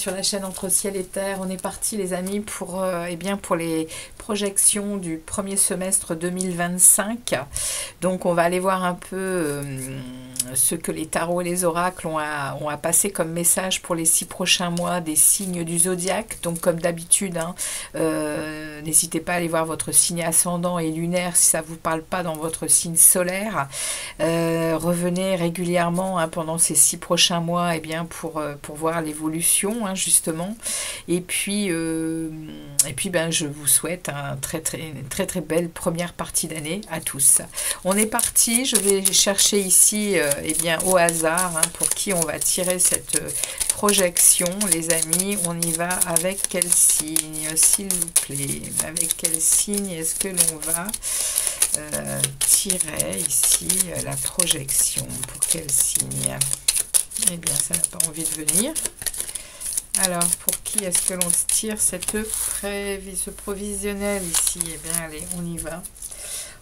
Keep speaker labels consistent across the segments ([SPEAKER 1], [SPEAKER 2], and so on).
[SPEAKER 1] sur la chaîne Entre Ciel et Terre. On est parti les amis pour, pour les projections du premier semestre 2025. Donc on va aller voir un peu ce que les tarots et les oracles ont à passer comme message pour les 6 prochains mois des signes du zodiaque. Donc comme d'habitude, n'hésitez pas à aller voir votre signe ascendant et lunaire si ça ne vous parle pas dans votre signe solaire. Revenez régulièrement pendant ces 6 prochains mois pour voir l'évolution justement. Et puis je vous souhaite une très belle première partie d'année à tous. On est parti, je vais chercher ici au hasard pour qui on va tirer cette projection les amis. On y va avec quel signe s'il vous plaît? Avec quel signe est-ce que l'on va tirer ici la projection? Pour quel signe? Eh bien ça n'a pas envie de venir. Alors, pour qui est-ce que l'on tire ce provisionnel ici? Eh bien, allez, on y va.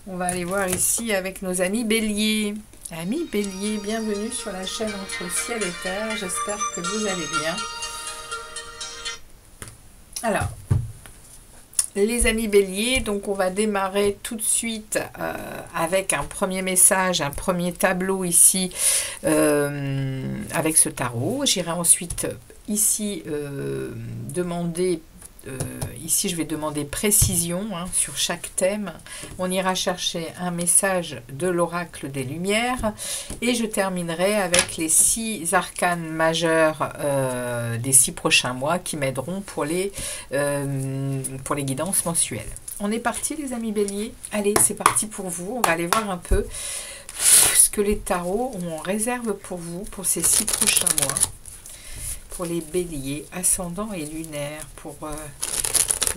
[SPEAKER 1] On va aller voir ici avec nos amis béliers. Amis béliers, bienvenue sur la chaîne Entre Ciel et Terre. J'espère que vous allez bien. Alors, les amis béliers, donc on va démarrer tout de suite avec un premier message, un premier tableau ici avec ce tarot. J'irai ensuite ici ici je vais demander précision sur chaque thème. On ira chercher un message de l'oracle des Lumières et je terminerai avec les 6 arcanes majeurs des 6 prochains mois qui m'aideront pour les guidances mensuelles. On est parti les amis béliers. Allez, c'est parti pour vous. On va aller voir un peu ce que les tarots ont en réserve pour vous pour ces 6 prochains mois. Pour les béliers, ascendants et lunaires, pour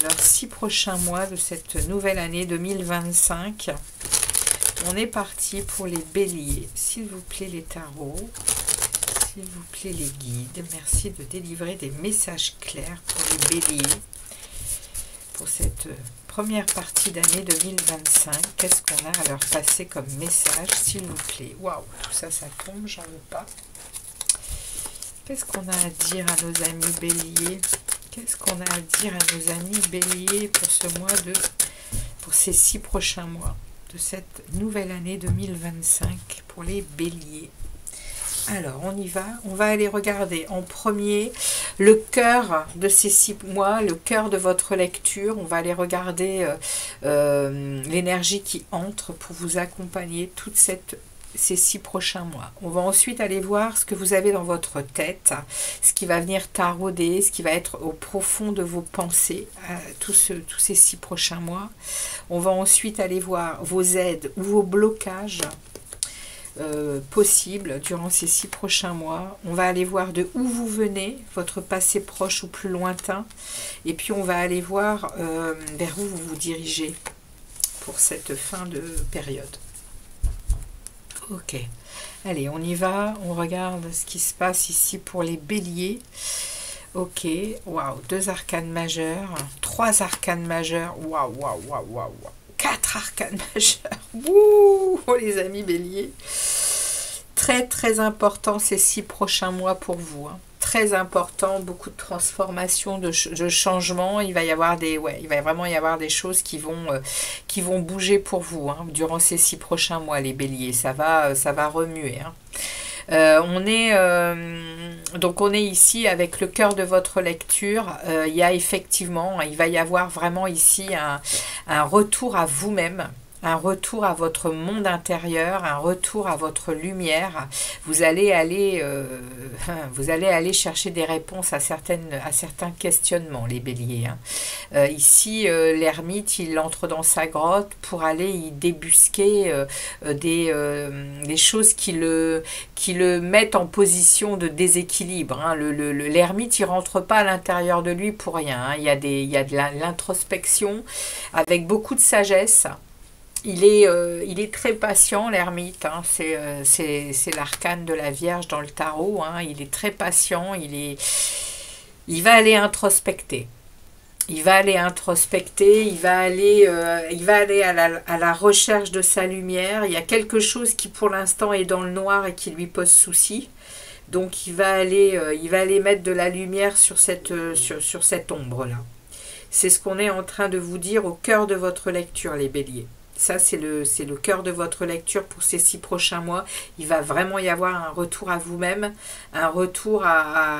[SPEAKER 1] leurs 6 prochains mois de cette nouvelle année 2025. On est parti pour les béliers. S'il vous plaît les tarots, s'il vous plaît les guides, merci de délivrer des messages clairs pour les béliers. Pour cette première partie d'année 2025, qu'est-ce qu'on a à leur passer comme message, s'il vous plaît? Waouh, tout ça, ça tombe, j'en veux pas. Qu'est-ce qu'on a à dire à nos amis béliers? Qu'est-ce qu'on a à dire à nos amis béliers pour pour ces 6 prochains mois de cette nouvelle année 2025 pour les béliers? Alors, on y va. On va aller regarder en premier le cœur de ces 6 mois, le cœur de votre lecture. On va aller regarder l'énergie qui entre pour vous accompagner ces 6 prochains mois. On va ensuite aller voir ce que vous avez dans votre tête, ce qui va venir tarauder, ce qui va être au profond de vos pensées, tous ces 6 prochains mois. On va ensuite aller voir vos aides ou vos blocages possibles durant ces 6 prochains mois. On va aller voir de où vous venez, votre passé proche ou plus lointain, et puis on va aller voir vers où vous vous dirigez pour cette fin de période. Ok, allez, on y va, on regarde ce qui se passe ici pour les béliers. Ok, waouh, 2 arcanes majeures, 3 arcanes majeures, waouh, 4 arcanes majeures, wouh, les amis béliers. Très important ces 6 prochains mois pour vous, très important, beaucoup de transformations, de changements. Il va vraiment y avoir des choses qui vont bouger pour vous durant ces 6 prochains mois, les béliers. Ça va remuer. On est ici avec le cœur de votre lecture. Il y a effectivement, il va y avoir vraiment ici un retour à vous-même. Un retour à votre monde intérieur, un retour à votre lumière. Vous allez aller chercher des réponses à certains questionnements, les béliers. Ici, l'ermite, il entre dans sa grotte pour aller y débusquer des choses qui le mettent en position de déséquilibre. L'ermite, il rentre pas à l'intérieur de lui pour rien. Il y a de l'introspection avec beaucoup de sagesse. Il est très patient, l'ermite. C'est l'arcane de la Vierge dans le tarot. Il est très patient. Il va aller introspecter. Il va aller introspecter. Il va aller à la recherche de sa lumière. Il y a quelque chose qui, pour l'instant, est dans le noir et qui lui pose souci. Donc il va aller mettre de la lumière sur cette ombre-là. C'est ce qu'on est en train de vous dire au cœur de votre lecture, les béliers. Ça, c'est le cœur de votre lecture pour ces 6 prochains mois. Il va vraiment y avoir un retour à vous-même, un retour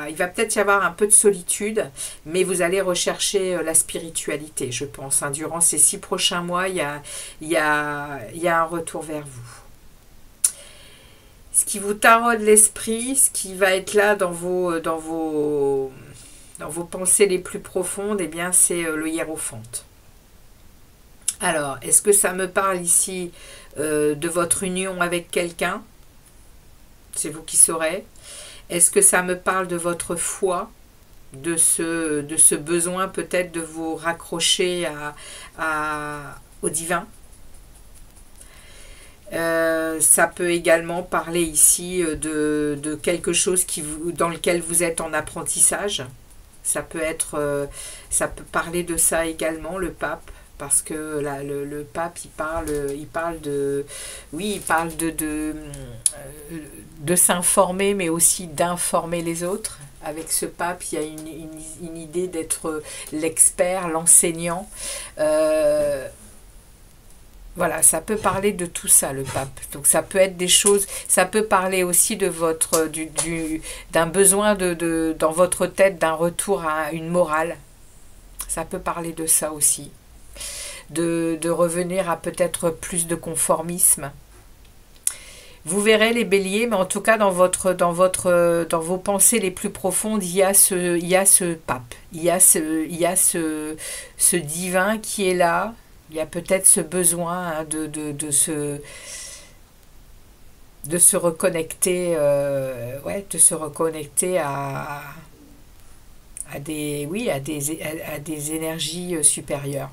[SPEAKER 1] il va peut-être y avoir un peu de solitude, mais vous allez rechercher la spiritualité, je pense. Hein. Durant ces 6 prochains mois, il y a un retour vers vous. Ce qui vous taraude l'esprit, ce qui va être là dans vos pensées les plus profondes, eh bien, c'est le hiérophante. Alors, est-ce que ça me parle ici de votre union avec quelqu'un? C'est vous qui saurez. Est-ce que ça me parle de votre foi, de ce besoin peut-être de vous raccrocher au divin? Ça peut également parler ici de quelque chose dans lequel vous êtes en apprentissage. Ça peut parler de ça également, le pape. Parce que là, le pape, il parle de s'informer, mais aussi d'informer les autres. Avec ce pape, il y a une idée d'être l'expert, l'enseignant. Voilà, ça peut parler de tout ça, le pape. Donc ça peut être des choses, ça peut parler aussi de d'un besoin dans votre tête, d'un retour à une morale. Ça peut parler de ça aussi. De revenir à peut-être plus de conformisme. Vous verrez les béliers, mais en tout cas dans vos pensées les plus profondes, il y a ce pape, il y a ce divin qui est là. Il y a peut-être ce besoin hein, de se reconnecter, de se reconnecter à des énergies supérieures.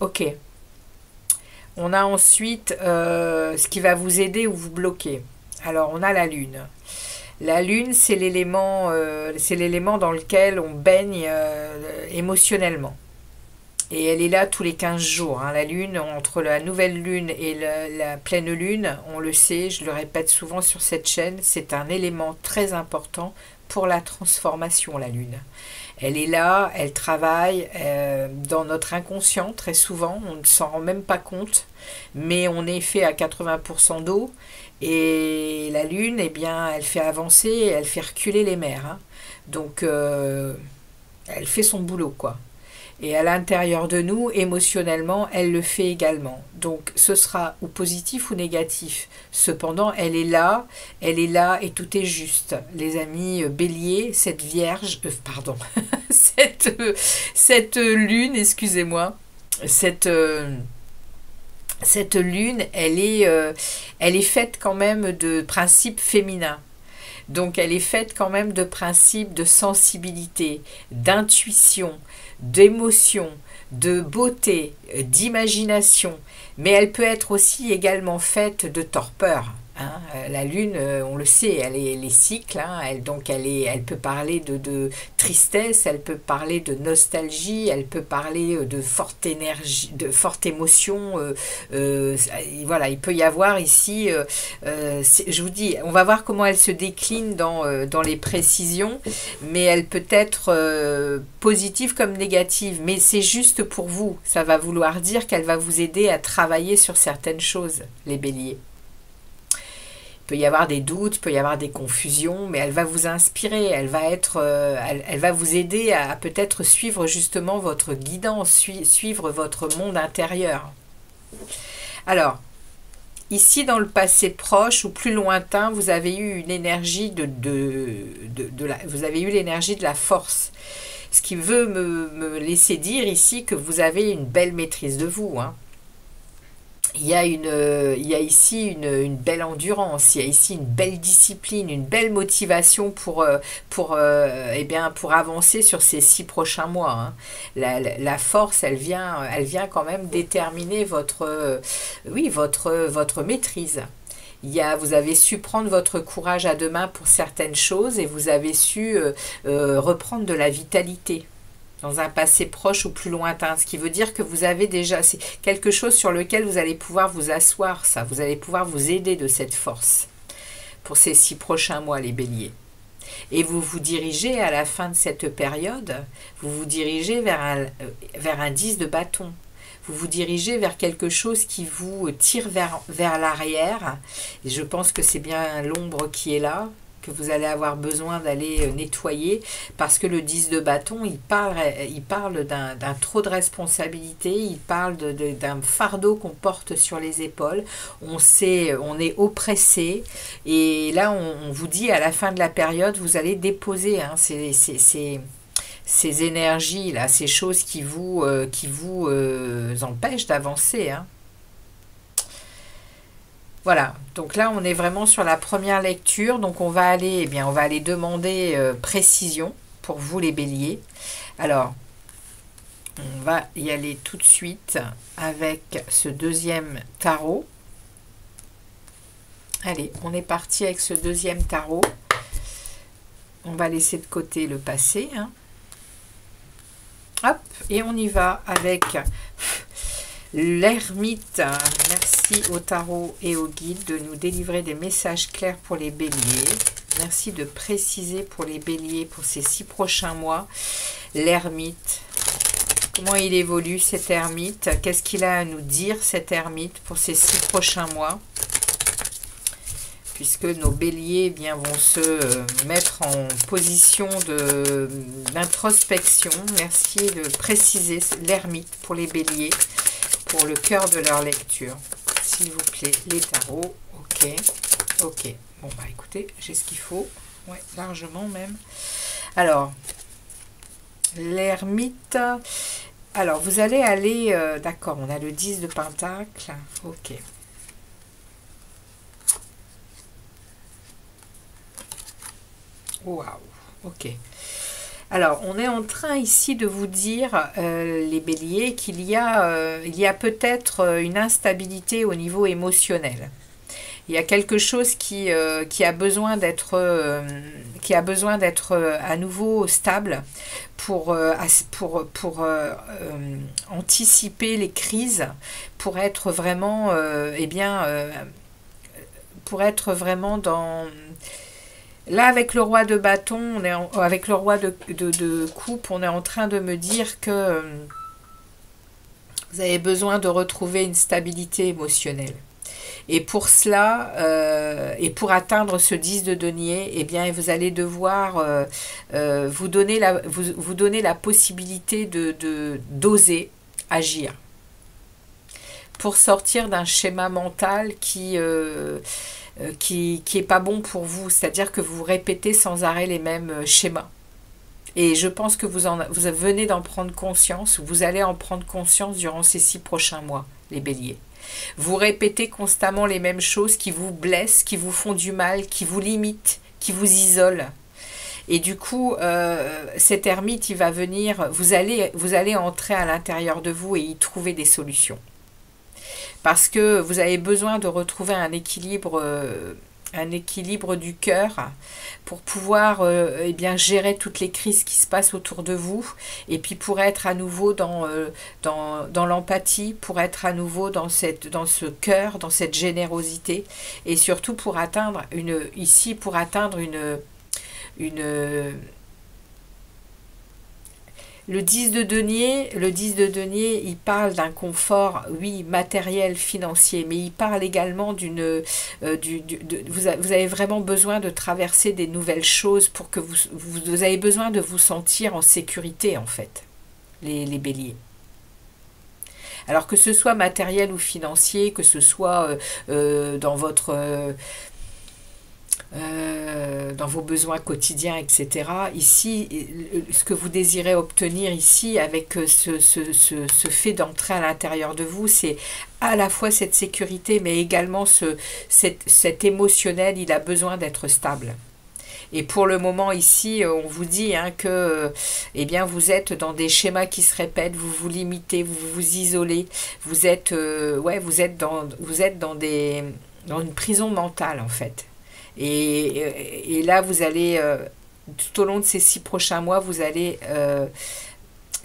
[SPEAKER 1] Ok. On a ensuite ce qui va vous aider ou vous bloquer. Alors, on a la Lune. La Lune, c'est l'élément dans lequel on baigne émotionnellement. Et elle est là tous les 15 jours. Hein. La Lune, entre la nouvelle Lune et la pleine Lune, on le sait, je le répète souvent sur cette chaîne, c'est un élément très important pour la transformation, la Lune. Elle est là, elle travaille dans notre inconscient très souvent, on ne s'en rend même pas compte, mais on est fait à 80% d'eau et la Lune, eh bien, elle fait avancer, elle fait reculer les mers. Hein. Donc, elle fait son boulot, quoi. Et à l'intérieur de nous, émotionnellement, elle le fait également. Donc, ce sera ou positif ou négatif. Cependant, elle est là et tout est juste. Les amis béliers, cette vierge, cette lune, excusez-moi, cette lune, elle est faite quand même de principes féminins. Donc, elle est faite quand même de principes de sensibilité, d'intuition, d'émotion, de beauté, d'imagination, mais elle peut être aussi également faite de torpeur. Hein. La Lune, on le sait, elle est cycle, hein. Elle peut parler de tristesse, elle peut parler de nostalgie, elle peut parler de forte énergie, de forte émotion. Voilà, il peut y avoir ici, je vous dis, on va voir comment elle se décline dans les précisions, mais elle peut être positive comme négative, mais c'est juste pour vous. Ça va vouloir dire qu'elle va vous aider à travailler sur certaines choses, les béliers. Il peut y avoir des doutes, il peut y avoir des confusions, mais elle va vous inspirer, elle va vous aider à peut-être suivre justement votre guidance, suivre votre monde intérieur. Alors, ici dans le passé proche ou plus lointain, vous avez eu une énergie vous avez eu l'énergie de la force. Ce qui veut me laisser dire ici que vous avez une belle maîtrise de vous, hein. Il y a ici une belle endurance, il y a ici une belle discipline, une belle motivation pour avancer sur ces 6 prochains mois. Hein. La force, elle vient quand même déterminer votre maîtrise. Vous avez su prendre votre courage à deux mains pour certaines choses et vous avez su reprendre de la vitalité dans un passé proche ou plus lointain, ce qui veut dire que vous avez déjà, c'est quelque chose sur lequel vous allez pouvoir vous asseoir, ça, vous allez pouvoir vous aider de cette force. pour ces 6 prochains mois, les béliers. Et vous vous dirigez à la fin de cette période, vous vous dirigez vers un 10 de bâton. Vous vous dirigez vers quelque chose qui vous tire vers l'arrière. Et je pense que c'est bien l'ombre qui est là, que vous allez avoir besoin d'aller nettoyer, parce que le 10 de bâton, il parle d'un trop de responsabilité, il parle d'un fardeau qu'on porte sur les épaules. On est oppressé, et là on vous dit à la fin de la période, vous allez déposer ces énergies là, ces choses qui vous empêchent d'avancer, hein. Voilà, donc là on est vraiment sur la première lecture, donc on va aller demander précision pour vous les béliers. Alors, on va y aller tout de suite avec ce deuxième tarot. Allez, on est parti avec ce deuxième tarot. On va laisser de côté le passé, hein. Hop, et on y va avec l'ermite. Merci au tarot et au guide de nous délivrer des messages clairs pour les béliers. Merci de préciser pour les béliers pour ces 6 prochains mois. L'ermite, comment il évolue cet ermite? Qu'est-ce qu'il a à nous dire cet ermite pour ces 6 prochains mois? Puisque nos béliers vont se mettre en position d'introspection. Merci de préciser l'ermite pour les béliers, pour le cœur de leur lecture. S'il vous plaît, les tarots. Ok, ok. Bon, bah écoutez, j'ai ce qu'il faut. Ouais, largement même. Alors, l'ermite. Alors, vous allez aller... D'accord, on a le 10 de pentacle. Ok. Waouh, ok. Alors, on est en train ici de vous dire, les béliers, qu'il y a peut-être une instabilité au niveau émotionnel. Il y a quelque chose qui a besoin d'être à nouveau stable pour anticiper les crises, pour être vraiment, pour être vraiment dans... Là, avec le roi de bâton, avec le roi de coupe, on est en train de me dire que vous avez besoin de retrouver une stabilité émotionnelle. Et pour cela, et pour atteindre ce 10 de denier, eh bien, vous allez devoir vous donner la possibilité d'oser agir. Pour sortir d'un schéma mental qui est pas bon pour vous, c'est-à-dire que vous répétez sans arrêt les mêmes schémas. Et je pense que vous venez d'en prendre conscience, ou vous allez en prendre conscience durant ces 6 prochains mois, les béliers. Vous répétez constamment les mêmes choses qui vous blessent, qui vous font du mal, qui vous limitent, qui vous isolent. Et du coup, cet ermite, il va venir, vous allez entrer à l'intérieur de vous et y trouver des solutions. Parce que vous avez besoin de retrouver un équilibre du cœur pour pouvoir gérer toutes les crises qui se passent autour de vous, et puis pour être à nouveau dans l'empathie, pour être à nouveau dans ce cœur, dans cette générosité, et surtout pour atteindre le 10 de denier, il parle d'un confort, oui, matériel, financier, mais il parle également vous avez vraiment besoin de traverser des nouvelles choses pour que vous avez besoin de vous sentir en sécurité, en fait, les béliers. Alors que ce soit matériel ou financier, que ce soit dans vos besoins quotidiens, etc. Ici, ce que vous désirez obtenir ici, avec ce fait d'entrer à l'intérieur de vous, c'est à la fois cette sécurité, mais également cet émotionnel, il a besoin d'être stable. Et pour le moment ici, on vous dit que vous êtes dans des schémas qui se répètent, vous vous limitez, vous vous isolez, vous êtes dans une prison mentale, en fait. Et là, vous allez, tout au long de ces 6 prochains mois, vous allez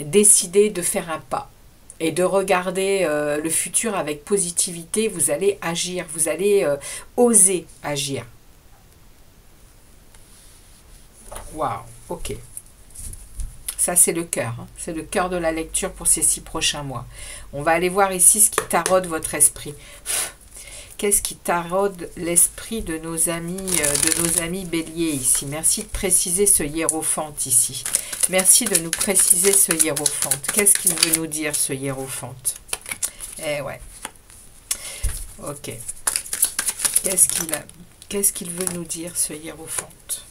[SPEAKER 1] décider de faire un pas et de regarder le futur avec positivité. Vous allez agir, vous allez oser agir. Waouh, ok. Ça, c'est le cœur. Hein. C'est le cœur de la lecture pour ces 6 prochains mois. On va aller voir ici ce qui taraude votre esprit. Qu'est-ce qui taraude l'esprit de nos amis béliers ici? Merci de préciser ce hiérophante ici. Merci de nous préciser ce hiérophante. Qu'est-ce qu'il veut nous dire, ce hiérophante? Eh ouais. Ok. Qu'est-ce qu'il veut nous dire, ce hiérophante?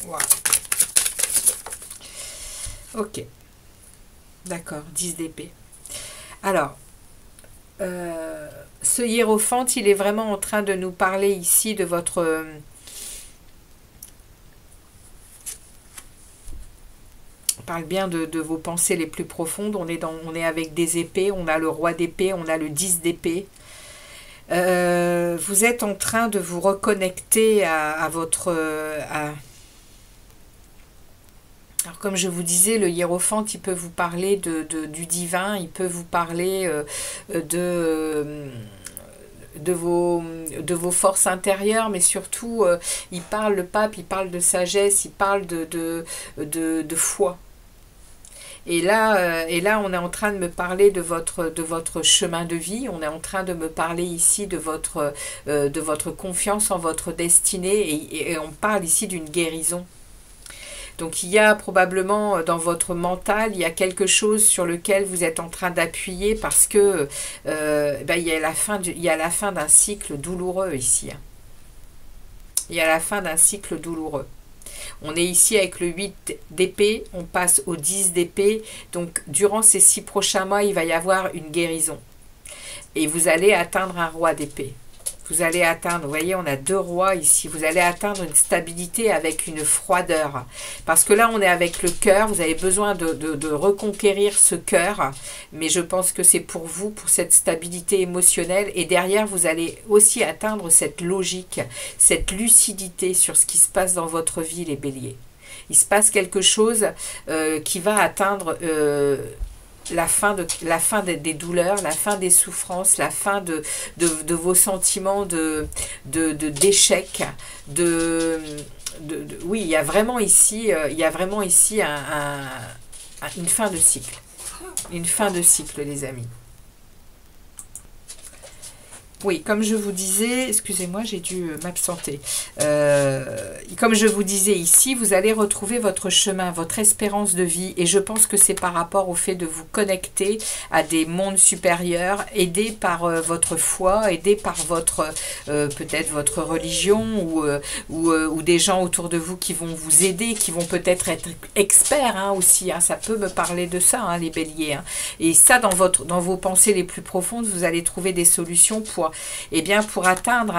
[SPEAKER 1] Waouh. Ok. D'accord, 10 d'épée. Alors, ce hiérophante, il est vraiment en train de nous parler ici de votre... on parle bien de vos pensées les plus profondes. On est avec des épées, on a le roi d'épée, on a le 10 d'épée. Vous êtes en train de vous reconnecter à votre... Alors, comme je vous disais, le hiérophante, il peut vous parler du divin, il peut vous parler de vos forces intérieures, mais surtout, le pape, il parle de sagesse, il parle de foi. Et là, on est en train de me parler de votre chemin de vie, on est en train de me parler ici de votre confiance en votre destinée, et on parle ici d'une guérison. Donc il y a probablement dans votre mental, il y a quelque chose sur lequel vous êtes en train d'appuyer parce que il y a la fin d'un cycle douloureux ici. Hein. Il y a la fin d'un cycle douloureux. On est ici avec le 8 d'épée, on passe au 10 d'épée. Donc durant ces 6 prochains mois, il va y avoir une guérison. Et vous allez atteindre un roi d'épée. Vous allez atteindre, vous voyez, on a 2 rois ici. Vous allez atteindre une stabilité avec une froideur. Parce que là, on est avec le cœur. Vous avez besoin de reconquérir ce cœur. Mais je pense que c'est pour vous, pour cette stabilité émotionnelle. Et derrière, vous allez aussi atteindre cette logique, cette lucidité sur ce qui se passe dans votre vie, les béliers. Il se passe quelque chose qui va atteindre... la fin des douleurs, la fin des souffrances, la fin de vos sentiments d'échec, oui, il y a vraiment ici, une fin de cycle. Une fin de cycle, les amis. Oui, comme je vous disais, excusez-moi, j'ai dû m'absenter. Comme je vous disais ici, vous allez retrouver votre chemin, votre espérance de vie. Et je pense que c'est par rapport au fait de vous connecter à des mondes supérieurs, aidés par votre foi, aidés par peut-être votre religion ou des gens autour de vous qui vont vous aider, qui vont peut-être être experts hein, aussi. Hein, ça peut me parler de ça, hein, les béliers. Hein. Et ça, dans vos pensées les plus profondes, vous allez trouver des solutions pour atteindre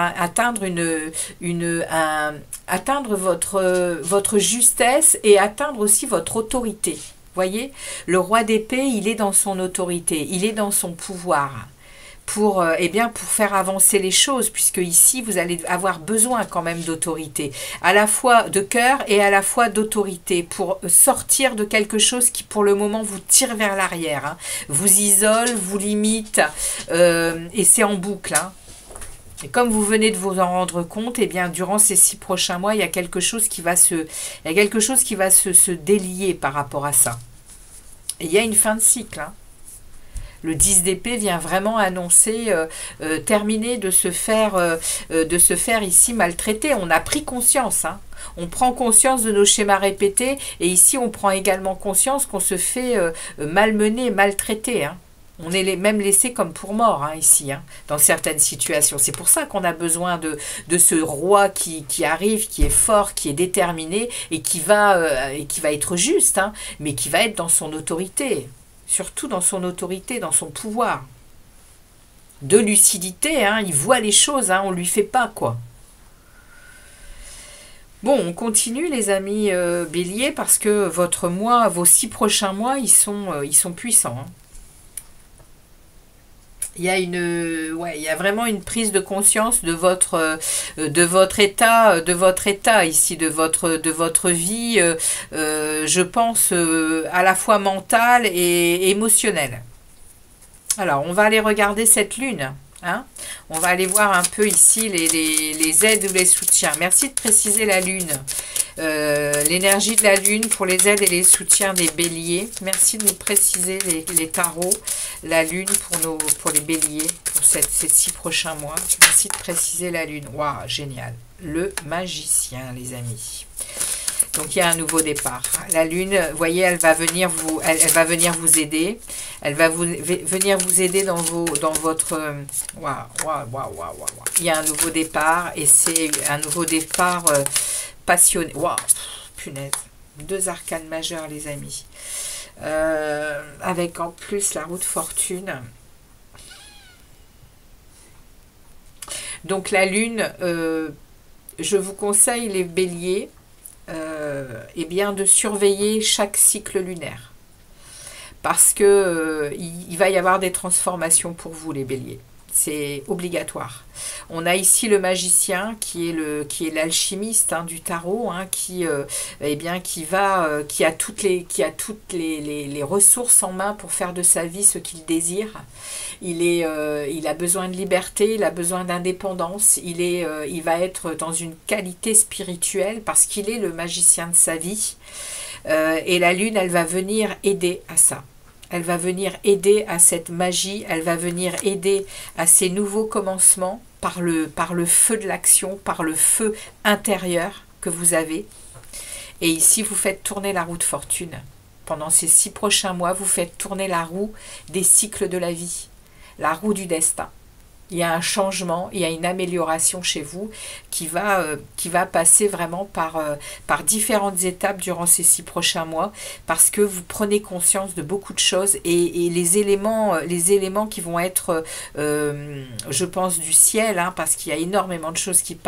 [SPEAKER 1] votre justesse et atteindre aussi votre autorité. Voyez, le roi d'épée, il est dans son autorité, il est dans son pouvoir pour faire avancer les choses, puisque ici, vous allez avoir besoin quand même d'autorité, à la fois de cœur et à la fois d'autorité, pour sortir de quelque chose qui, pour le moment, vous tire vers l'arrière, hein, vous isole, vous limite, et c'est en boucle, hein. Et comme vous venez de vous en rendre compte, eh bien, durant ces 6 prochains mois, il y a quelque chose qui va se délier par rapport à ça. Et il y a une fin de cycle, hein. Le 10 d'épée vient vraiment annoncer terminer de se faire ici maltraiter. On a pris conscience, hein. On prend conscience de nos schémas répétés et ici on prend également conscience qu'on se fait malmener, maltraiter, hein. On est même laissé comme pour mort hein, ici, hein, dans certaines situations. C'est pour ça qu'on a besoin de ce roi qui arrive, qui est fort, qui est déterminé et qui va être juste, hein, mais qui va être dans son autorité. Surtout dans son autorité, dans son pouvoir. De lucidité, hein, il voit les choses, hein, on ne lui fait pas, quoi. Bon, on continue, les amis béliers, parce que vos 6 prochains mois, ils sont puissants. Hein. Il y a vraiment une prise de conscience de votre état ici, de votre vie, je pense à la fois mentale et émotionnelle. Alors, on va aller regarder cette lune Hein? On va aller voir un peu ici les aides ou les soutiens. Merci de préciser la lune. L'énergie de la lune pour les aides et les soutiens des béliers. Merci de nous préciser les tarots, la lune pour les béliers, pour ces 6 prochains mois. Merci de préciser la lune. Waouh, génial. Le magicien, les amis. Donc, il y a un nouveau départ. La lune, vous voyez, elle va venir vous aider. Elle va venir vous aider dans votre... Waouh, waouh, waouh, waouh, waouh. Il y a un nouveau départ et c'est un nouveau départ passionné. Waouh, punaise. 2 arcanes majeures, les amis. Avec en plus la roue de fortune. Donc, la lune, je vous conseille, les béliers, eh bien de surveiller chaque cycle lunaire parce que il va y avoir des transformations pour vous, les béliers. C'est obligatoire. On a ici le magicien qui est l'alchimiste du tarot, qui a toutes les ressources en main pour faire de sa vie ce qu'il désire. Il a besoin de liberté, il a besoin d'indépendance, il va être dans une qualité spirituelle parce qu'il est le magicien de sa vie. Et la lune, elle va venir aider à ça. Elle va venir aider à cette magie, elle va venir aider à ces nouveaux commencements par le feu de l'action, par le feu intérieur que vous avez. Et ici, vous faites tourner la roue de fortune. Pendant ces 6 prochains mois, vous faites tourner la roue des cycles de la vie, la roue du destin. Il y a un changement, il y a une amélioration chez vous qui va passer vraiment par différentes étapes durant ces 6 prochains mois parce que vous prenez conscience de beaucoup de choses et les éléments qui vont être, je pense, du ciel, parce qu'il y a énormément de choses qui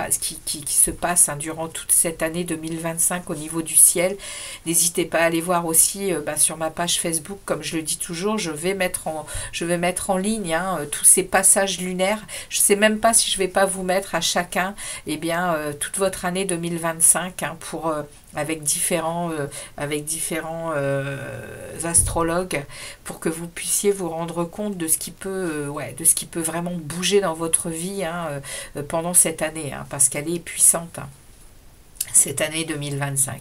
[SPEAKER 1] se passent durant toute cette année 2025 au niveau du ciel. N'hésitez pas à aller voir aussi sur ma page Facebook, comme je le dis toujours, je vais mettre en ligne tous ces passages lunaires. Je ne sais même pas si je ne vais pas vous mettre à chacun toute votre année 2025 avec différents astrologues pour que vous puissiez vous rendre compte de ce qui peut vraiment bouger dans votre vie pendant cette année, parce qu'elle est puissante. Cette année 2025,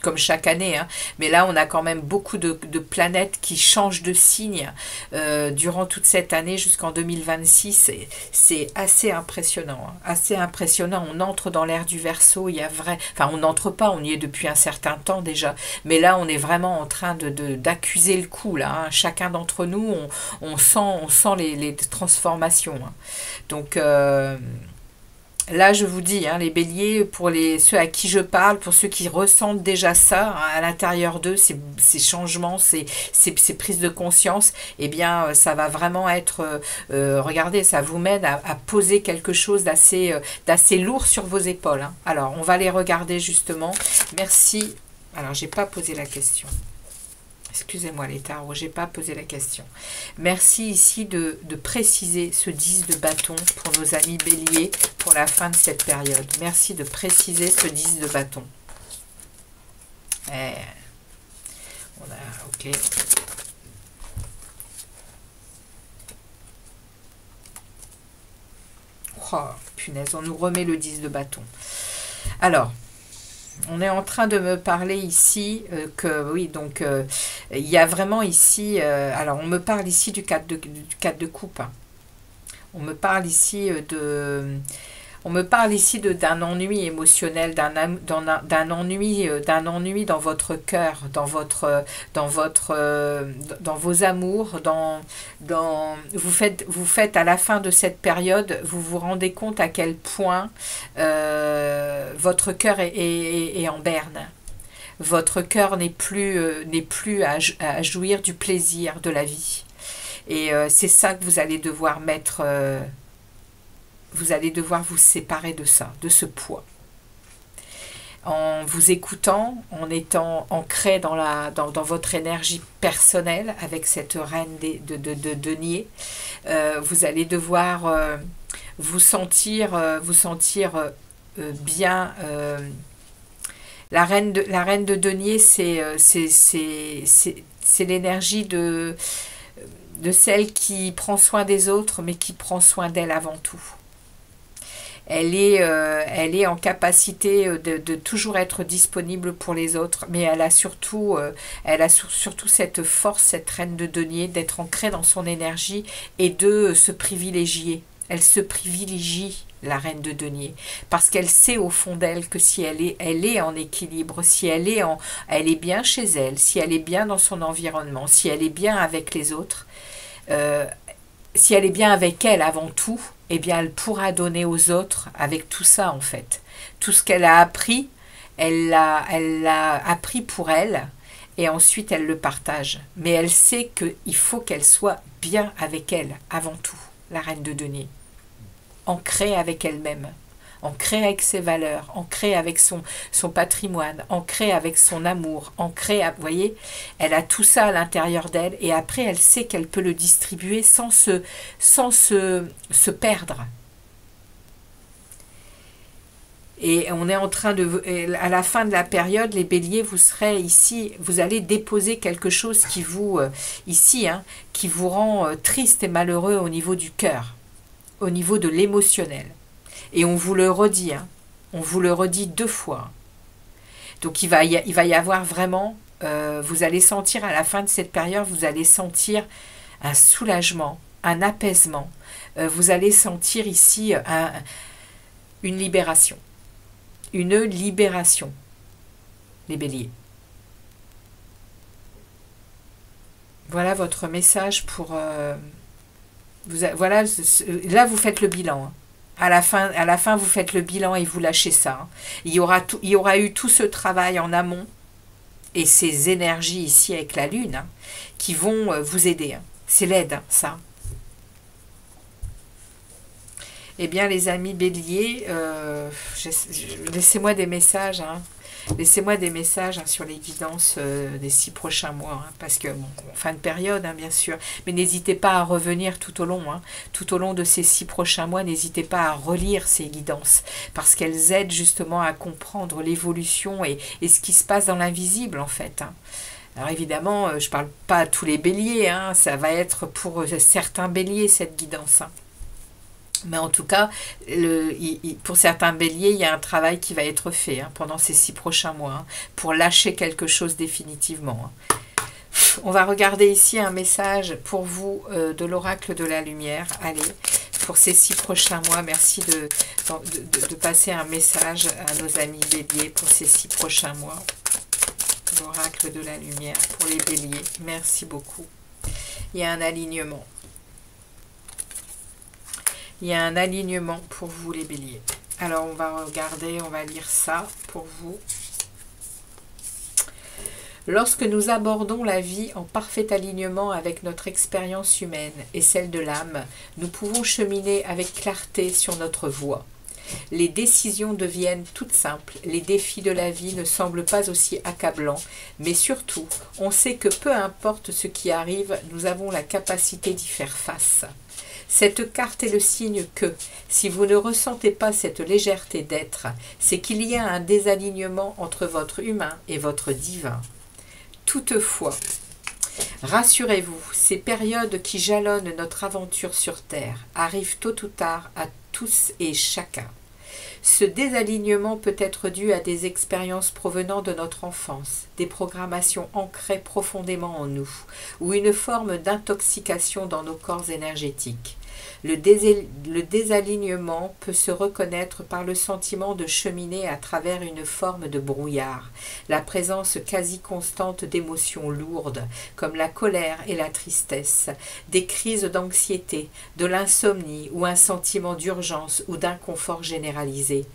[SPEAKER 1] comme chaque année, mais là on a quand même beaucoup de planètes qui changent de signe durant toute cette année jusqu'en 2026. C'est assez impressionnant, On entre dans l'ère du Verseau, on n'entre pas, on y est depuis un certain temps déjà, mais là on est vraiment en train d'accuser le coup là. Chacun d'entre nous, on sent les transformations. Donc là, je vous dis, les béliers, pour ceux à qui je parle, pour ceux qui ressentent déjà ça à l'intérieur d'eux, ces changements, ces prises de conscience, ça va vraiment être, regardez, ça vous mène à poser quelque chose d'assez lourd sur vos épaules. Alors, on va les regarder justement. Merci. Alors, j'ai pas posé la question. Excusez-moi les tarots, j'ai pas posé la question. Merci ici de préciser ce 10 de bâton pour nos amis béliers pour la fin de cette période. Merci de préciser ce 10 de bâton. Ok. Oh, punaise, on nous remet le 10 de bâton. Alors, on est en train de me parler ici il y a vraiment ici, alors on me parle ici du 4 de coupe. On me parle ici d'un ennui émotionnel, d'un ennui dans votre cœur, dans vos amours, vous faites à la fin de cette période, vous vous rendez compte à quel point votre cœur est en berne. Votre cœur n'est plus à jouir du plaisir de la vie. Et c'est ça que vous allez devoir mettre... vous allez devoir vous séparer de ça, de ce poids. En vous écoutant, en étant ancré dans votre énergie personnelle avec cette reine de denier, vous allez devoir vous sentir bien. La reine de denier, c'est l'énergie de celle qui prend soin des autres, mais qui prend soin d'elle avant tout. Elle est en capacité de toujours être disponible pour les autres, mais elle a surtout cette force, cette reine de denier, d'être ancrée dans son énergie et de se privilégier. Elle se privilégie, la reine de denier, parce qu'elle sait au fond d'elle que si elle est en équilibre, si elle est bien chez elle, si elle est bien dans son environnement, si elle est bien avec les autres, si elle est bien avec elle avant tout, eh bien elle pourra donner aux autres avec tout ça en fait. Tout ce qu'elle a appris, elle l'a appris pour elle et ensuite elle le partage. Mais elle sait qu'il faut qu'elle soit bien avec elle avant tout, la reine de denier. Ancrée avec elle-même, ancrée avec ses valeurs, ancrée avec son patrimoine, ancrée avec son amour, ancrée, vous voyez, elle a tout ça à l'intérieur d'elle et après elle sait qu'elle peut le distribuer sans se perdre. Et on est en train à la fin de la période, les béliers, vous serez ici, vous allez déposer quelque chose qui vous, qui vous rend triste et malheureux au niveau du cœur, au niveau de l'émotionnel. Et on vous le redit, on vous le redit 2 fois. Donc il va y avoir vraiment, vous allez sentir à la fin de cette période, vous allez sentir un soulagement, un apaisement. Vous allez sentir ici une libération. Une libération, les béliers. Voilà votre message pour... voilà, là vous faites le bilan. À la fin, vous faites le bilan et vous lâchez ça. Il y aura eu tout ce travail en amont et ces énergies ici avec la lune qui vont vous aider. C'est l'aide, ça. Eh bien, les amis béliers, laissez-moi des messages. Laissez-moi des messages sur les guidances des 6 prochains mois. Parce que, bon, fin de période, bien sûr. Mais n'hésitez pas à revenir tout au long. Tout au long de ces 6 prochains mois, n'hésitez pas à relire ces guidances. Parce qu'elles aident justement à comprendre l'évolution et ce qui se passe dans l'invisible, en fait. Alors évidemment, je ne parle pas à tous les béliers. Ça va être pour certains béliers, cette guidance. Mais en tout cas, pour certains béliers, il y a un travail qui va être fait pendant ces 6 prochains mois pour lâcher quelque chose définitivement. On va regarder ici un message pour vous de l'oracle de la lumière. Allez, pour ces 6 prochains mois, merci de passer un message à nos amis béliers pour ces 6 prochains mois. L'oracle de la lumière pour les béliers. Merci beaucoup. Il y a un alignement. Il y a un alignement pour vous les béliers. Alors on va regarder, on va lire ça pour vous. Lorsque nous abordons la vie en parfait alignement avec notre expérience humaine et celle de l'âme, nous pouvons cheminer avec clarté sur notre voie. Les décisions deviennent toutes simples, les défis de la vie ne semblent pas aussi accablants, mais surtout, on sait que peu importe ce qui arrive, nous avons la capacité d'y faire face. Cette carte est le signe que, si vous ne ressentez pas cette légèreté d'être, c'est qu'il y a un désalignement entre votre humain et votre divin. Toutefois, rassurez-vous, ces périodes qui jalonnent notre aventure sur Terre arrivent tôt ou tard à tous et chacun. Ce désalignement peut être dû à des expériences provenant de notre enfance, des programmations ancrées profondément en nous, ou une forme d'intoxication dans nos corps énergétiques. Le désalignement peut se reconnaître par le sentiment de cheminer à travers une forme de brouillard, la présence quasi constante d'émotions lourdes, comme la colère et la tristesse, des crises d'anxiété, de l'insomnie ou un sentiment d'urgence ou d'inconfort généralisé.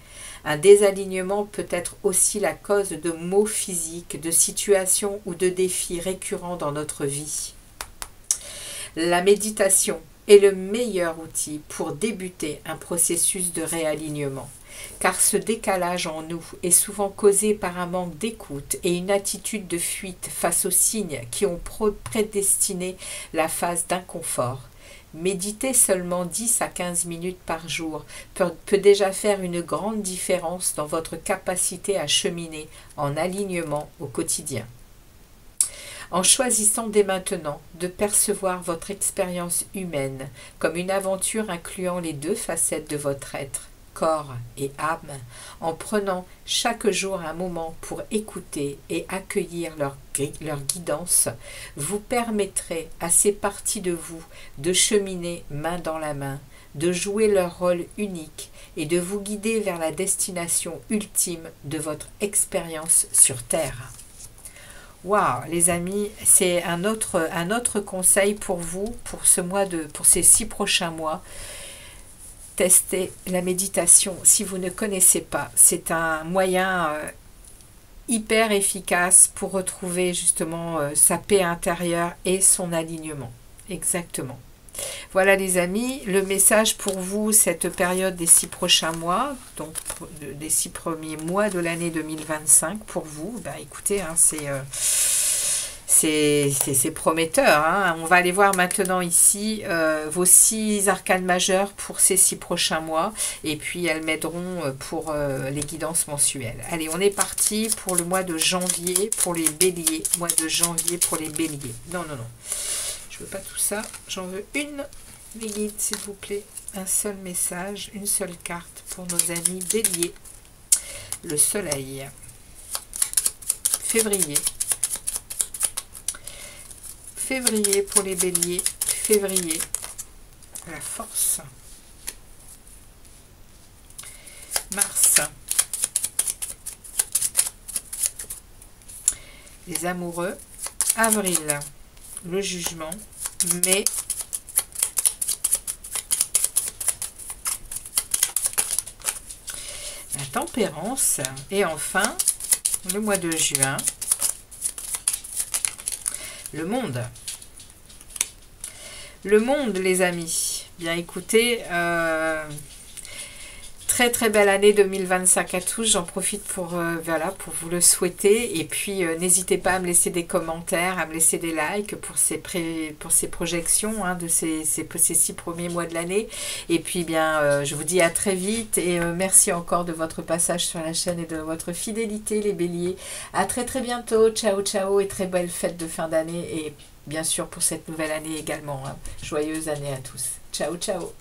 [SPEAKER 1] Un désalignement peut être aussi la cause de maux physiques, de situations ou de défis récurrents dans notre vie. La méditation est le meilleur outil pour débuter un processus de réalignement, car ce décalage en nous est souvent causé par un manque d'écoute et une attitude de fuite face aux signes qui ont prédestiné la phase d'inconfort. Méditer seulement 10 à 15 minutes par jour peut déjà faire une grande différence dans votre capacité à cheminer en alignement au quotidien. En choisissant dès maintenant de percevoir votre expérience humaine comme une aventure incluant les deux facettes de votre être, corps et âme, en prenant chaque jour un moment pour écouter et accueillir leur guidance, vous permettrez à ces parties de vous de cheminer main dans la main, de jouer leur rôle unique et de vous guider vers la destination ultime de votre expérience sur Terre. Waouh, les amis, c'est un autre conseil pour vous, pour ces 6 prochains mois. Testez la méditation si vous ne connaissez pas. C'est un moyen hyper efficace pour retrouver justement sa paix intérieure et son alignement. Exactement. Voilà les amis, le message pour vous, cette période des 6 prochains mois, donc des 6 premiers mois de l'année 2025 pour vous. Ben, écoutez, hein, c'est prometteur. Hein. On va aller voir maintenant ici vos 6 arcanes majeures pour ces 6 prochains mois. Et puis elles m'aideront pour les guidances mensuelles. Allez, on est parti pour le mois de janvier pour les béliers. Mois de janvier pour les béliers. Non, non, non. Je veux pas tout ça. J'en veux une. Les guides, s'il vous plaît. Un seul message, une seule carte pour nos amis béliers. Le soleil. Février. Février pour les béliers, février, la force. Mars, les amoureux. Avril, le jugement. Mai, la tempérance. Et enfin, le mois de juin. Le monde. Le monde, les amis. Bien écoutez, très très belle année 2025 à tous. J'en profite pour, voilà, pour vous le souhaiter. Et puis, n'hésitez pas à me laisser des commentaires, à me laisser des likes pour ces projections hein, de ces 6 premiers mois de l'année. Et puis, bien, je vous dis à très vite. Et merci encore de votre passage sur la chaîne et de votre fidélité, les béliers. À très très bientôt. Ciao, ciao. Et très belle fête de fin d'année. Et bien sûr, pour cette nouvelle année également. Hein. Joyeuse année à tous. Ciao, ciao.